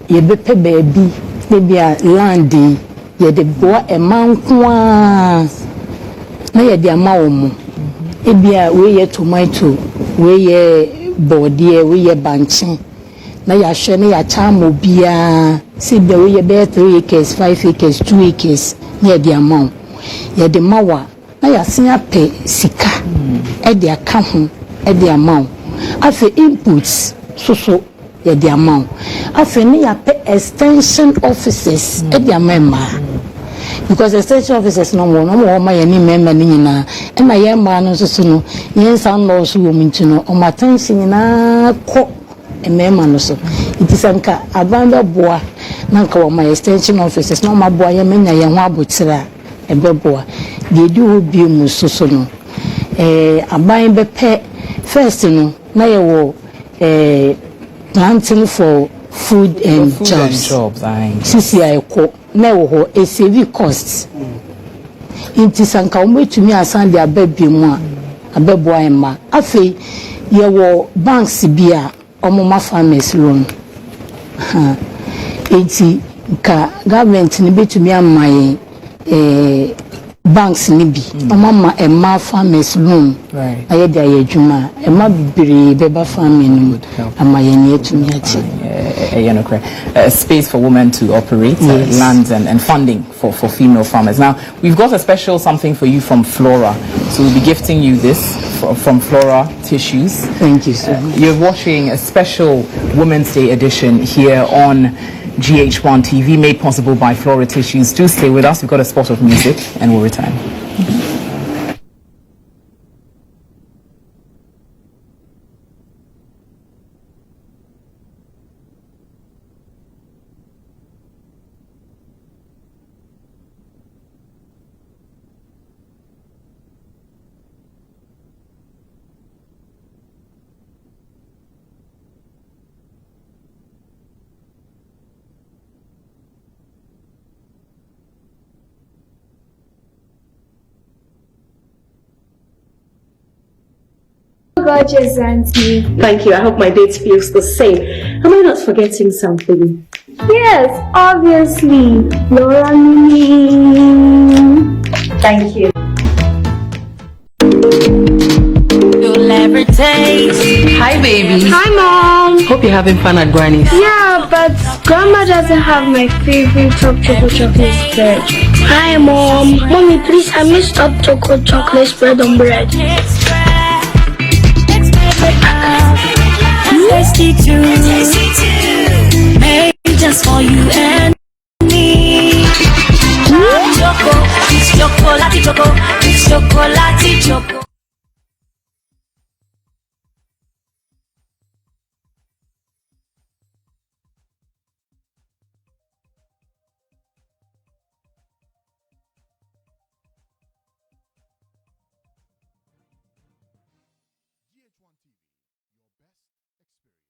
ye be baby, maybe a landy, ye de boa a man kwa. Na ye de amaumu. Ebia we ye tomato, we ye body, we ye banchi. Na ya shene ya chamo bia. See be we ye be 3 acres, 5 acres, 2 acres. Ye de amount. Ye de mawa. Na ya sinya pe sika. E de akahu. E de amount. Afe inputs. So ye de amount. Afe ni ya pe extension offices. E de amount. Because extension officers no more my any member nina and my young man also no yes and also woman to know on my attention na ko a member so it is anka abanda boa nanka my extension officers no my boy menya ye ho abotira e beboa they do be muso no aban be pe first no na ye wo planting for food and jobs CCI ko na wo a save costs inti sanka o metumi asan de ababie mu a abeboa ema afei ye wo banks bia omoma farmers loan inti ka government ni betumi amaye banks ni bi omama ema farmers loan aye de aye adwuma ema bibiri beba farming ni amaye ni etumi achi space for women to operate, lands and funding for female farmers. Now, we've got a special something for you from Flora. So we'll be gifting you this from Flora Tissues. Thank you so much. You're watching a special Women's Day edition here on GHOne TV, made possible by Flora Tissues. Do stay with us. We've got a spot of music and we'll return. Gorgeous, Auntie. Thank you. I hope my date feels the same. Am I not forgetting something? Yes, obviously. Laura. Thank you. You'll ever taste. Hi, baby. Hi, Mom. Hope you're having fun at Granny's. Yeah, but Grandma doesn't have my favorite top chocolate spread. Hi, Mom. Mommy, please, I missed top chocolate spread on bread. Tasty too. Made just for you and me. Choco, it's chocolate choco, it's chocolate choco. GH1 TV, your best experience.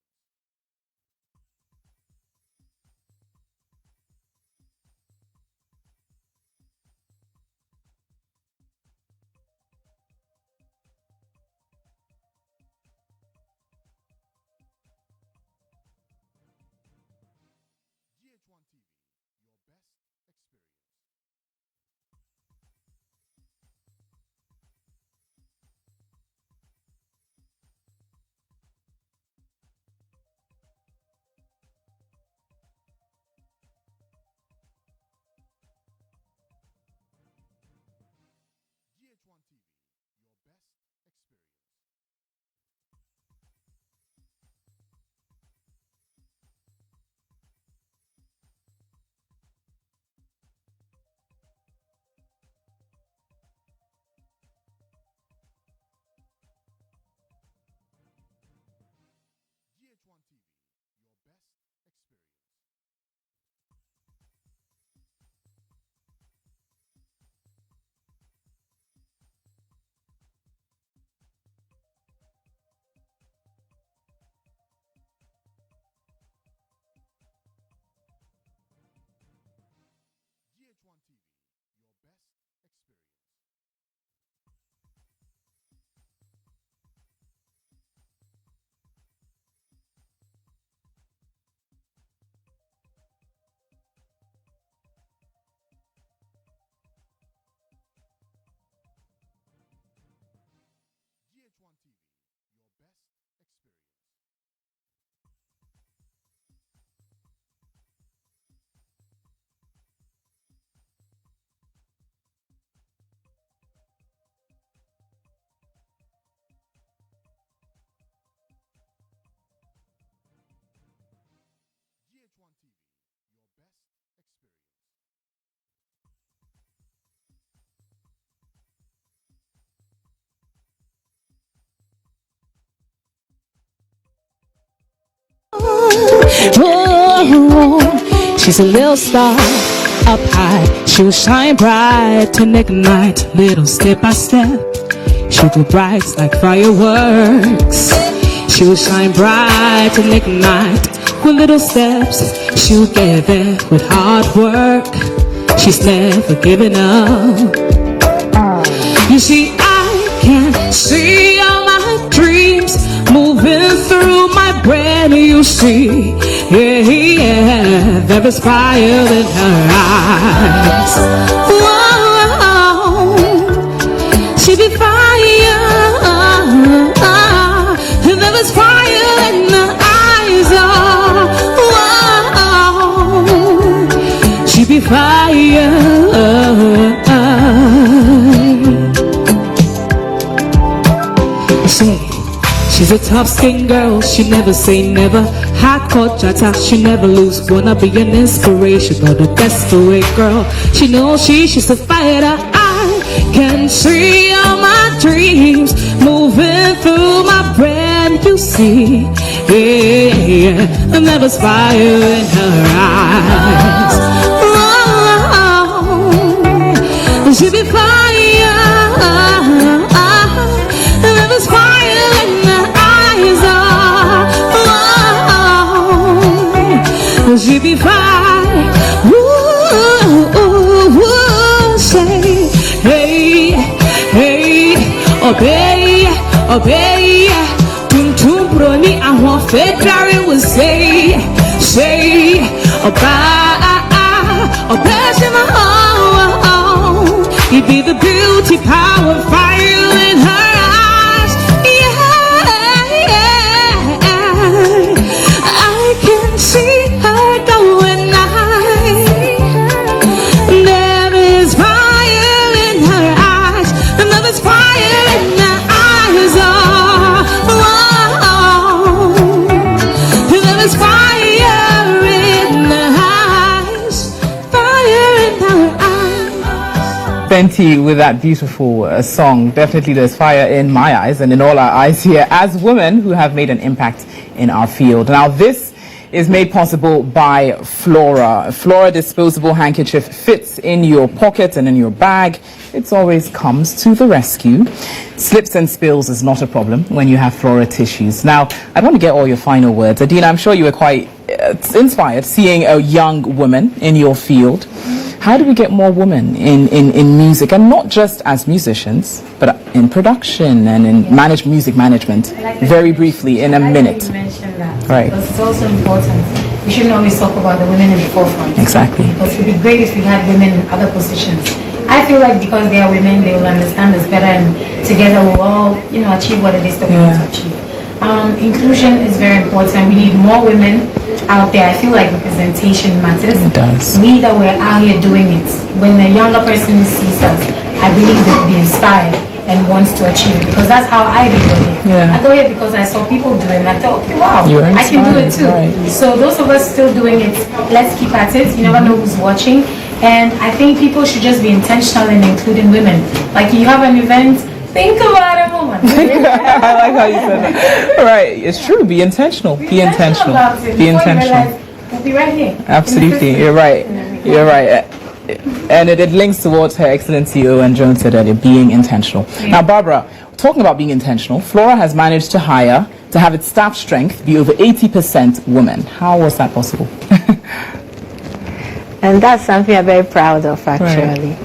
Oh, she's a little star up high. She'll shine bright and ignite, little step by step. She'll go bright like fireworks. She'll shine bright and ignite with little steps. She'll get there with hard work. She's never giving up. You see, I can see all my dreams moving through my brain. You see, yeah, there is fire in her eyes. Whoa, she be fire, and there is fire in her eyes. Whoa, she be fire. She's a tough-skinned girl, she never say never. Hardcore jata, she never lose. Wanna be an inspiration, but the best away girl. She knows she's a fighter. I can see all my dreams moving through my brain. You see, yeah, and there was fire in her eyes. Oh, she be fire, and there was fire in her eyes. Oh, she be fine. Ooh, say, hey, hey, obey, obey. Tum tum broni, I want February will say, obey, obey, oh, it be the beauty, power, fire in her eyes. Yeah, I can see her going high. There is fire in her eyes, and there is fire in her eyes. Oh, there is fire in her eyes, fire in her eyes. Fenty with that beautiful song. Definitely there's fire in my eyes and in all our eyes here as women who have made an impact in our field. Now this is made possible by Flora. Flora disposable handkerchief fits in your pocket and in your bag. It always comes to the rescue. Slips and spills is not a problem when you have Flora tissues. Now, I want to get all your final words. Adina, I'm sure you were quite inspired seeing a young woman in your field. How do we get more women in music, and not just as musicians, but in production and in music management? Very briefly, in a minute. You mentioned that. Right. Because it's also important. We shouldn't always talk about the women in the forefront. Exactly. Because it would be great if we had women in other positions. I feel like because they are women, they will understand us better, and together we'll all, achieve what it is that we want to achieve. Inclusion is very important. We need more women out there. I feel like representation matters. It does. We that we're out here doing it, when a younger person sees us, I believe they'll be inspired and wants to achieve it, because that's how I go here. Yeah. I go here because I saw people doing it. I thought, okay, wow, I can do it too. Right. So those of us still doing it, let's keep at it. You never know who's watching. And I think people should just be intentional in including women. Like, you have an event, think about a woman. I like how you said that. Right, it's true. Be intentional. Be intentional. About it. Be Before you intentional. realize, we'll be right here. Absolutely, you're right. You're right. And it links towards Her Excellency Owen Jones said earlier, being intentional. Now, Barbara, talking about being intentional, Flora has managed to have its staff strength be over 80% women. How was that possible? And that's something I'm very proud of, actually.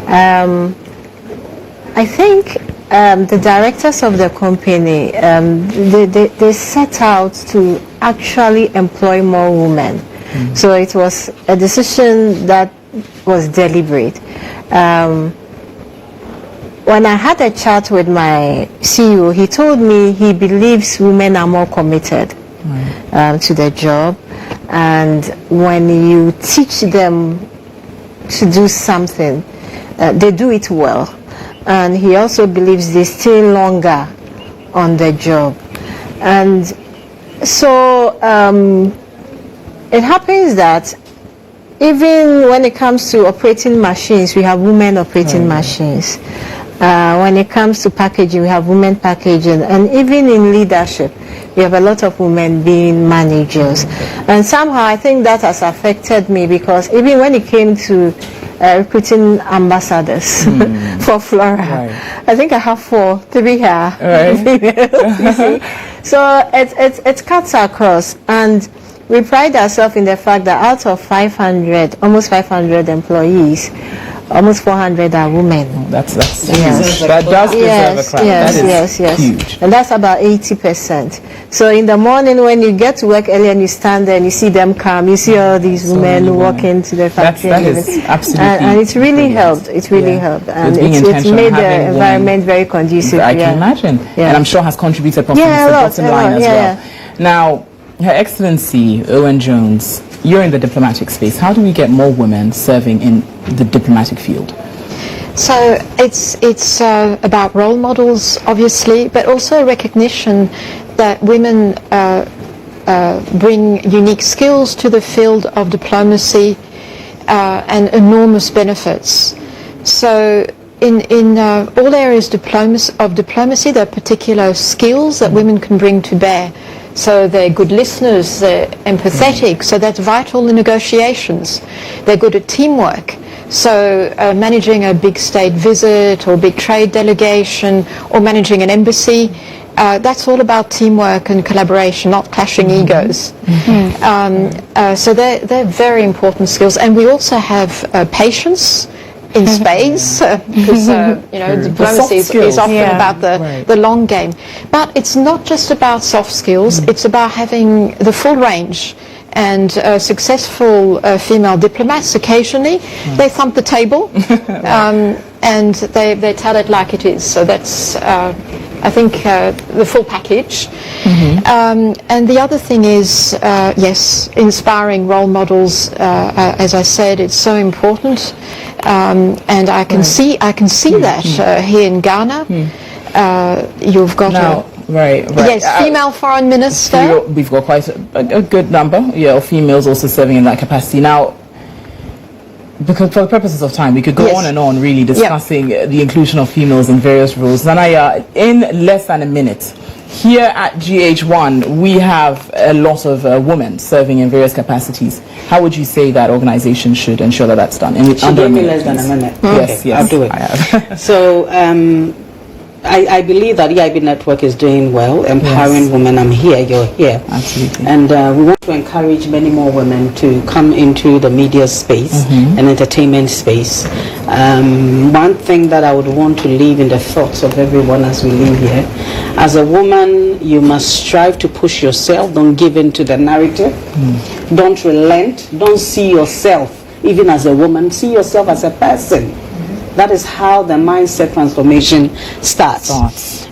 Right. I think the directors of the company, they set out to actually employ more women. So it was a decision that was deliberate. when I had a chat with my CEO, he told me he believes women are more committed to their job, and when you teach them to do something, they do it well. And he also believes they stay longer on the job. And so it happens that even when it comes to operating machines, we have women operating machines. When it comes to packaging, we have women packaging. And even in leadership, we have a lot of women being managers. And somehow I think that has affected me, because even when it came to recruiting ambassadors for Flora, I think I have 3 here, females, you see. So it cuts across, and we pride ourselves in the fact that out of 500, almost 500 employees, almost 400 are women. That's yes. That does deserve a clap. Yes. Huge. And that's about 80%. So in the morning when you get to work early and you stand there and you see them come, you see all these women walk into the factory. That is absolutely and it's really helped. It's really helped. And it's made the environment very conducive. I can imagine. And I'm sure has contributed positively to the bottom line as well. Now, Her Excellency Owen Jones, you're in the diplomatic space. How do we get more women serving in the diplomatic field? So it's about role models, obviously, but also recognition that women bring unique skills to the field of diplomacy and enormous benefits. So in all areas of diplomacy, there are particular skills that women can bring to bear. So they're good listeners, they're empathetic, so that's vital in negotiations. They're good at teamwork. So managing a big state visit or big trade delegation or managing an embassy, that's all about teamwork and collaboration, not clashing egos. So they're very important skills. And we also have patience in spades, because diplomacy is often about the long game. But it's not just about soft skills, it's about having the full range. And successful female diplomats, occasionally, they thump the table and they tell it like it is. So that's, I think, the full package. And the other thing is, yes, inspiring role models. As I said, it's so important. And I can see that here in Ghana. You've got Right. Yes, female foreign minister. We've got quite a good number, of females also serving in that capacity. Now, because for the purposes of time, we could go on and on really discussing the inclusion of females in various roles. Nanaya, in less than a minute, here at GHOne, we have a lot of women serving in various capacities. How would you say that organization should ensure that that's done? Under a minute, less than a minute. Yes, I'll do it. I have. So, I believe that EIB Network is doing well, empowering women. I'm here, you're here. Absolutely. And we want to encourage many more women to come into the media space and entertainment space. One thing that I would want to leave in the thoughts of everyone as we leave here, as a woman, you must strive to push yourself. Don't give in to the narrative. Don't relent. Don't see yourself, even as a woman, see yourself as a person. That is how the mindset transformation starts.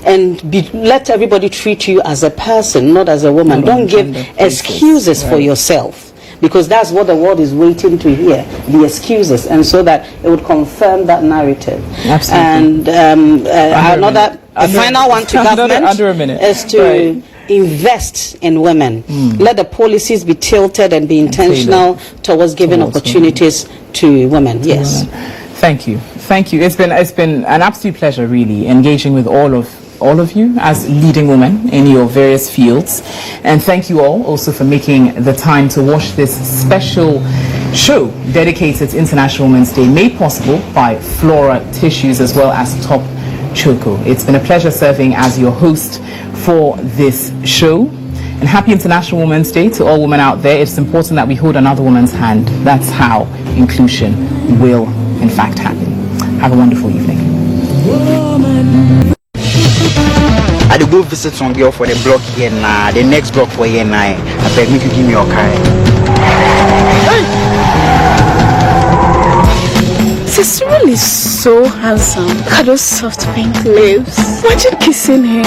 And let everybody treat you as a person, not as a woman. Don't give excuses for yourself, because that's what the world is waiting to hear, the excuses, and so that it would confirm that narrative. Absolutely. And the final one to government is to invest in women. Let the policies be tilted and be intentional towards giving opportunities to women. Yes. Thank you. It's been an absolute pleasure, really, engaging with all of you as leading women in your various fields, and thank you all also for making the time to watch this special show dedicated to International Women's Day, made possible by Flora Tissues as well as Top Choco. It's been a pleasure serving as your host for this show. And happy International Women's Day to all women out there. It's important that we hold another woman's hand. That's how inclusion will, in fact, happen. Have a wonderful evening. I had to go visit some girl for the block here now. The next block for here now. I beg me to give me your car. Cyril is so handsome. Look at those soft pink lips. Imagine kissing him.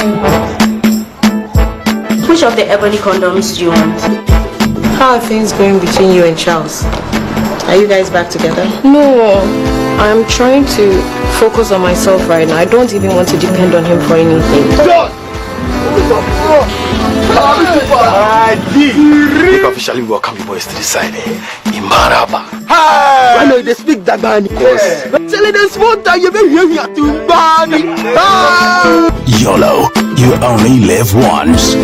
Which of the ebony condoms do you want? How are things going between you and Charles? Are you guys back together? No, I'm trying to focus on myself right now. I don't even want to depend on him for anything. We officially welcome you boys to the side. Imaraba. Hi! I know they speak Dagani. Yes. Tell them small time you been here to Bani. YOLO, you only live once.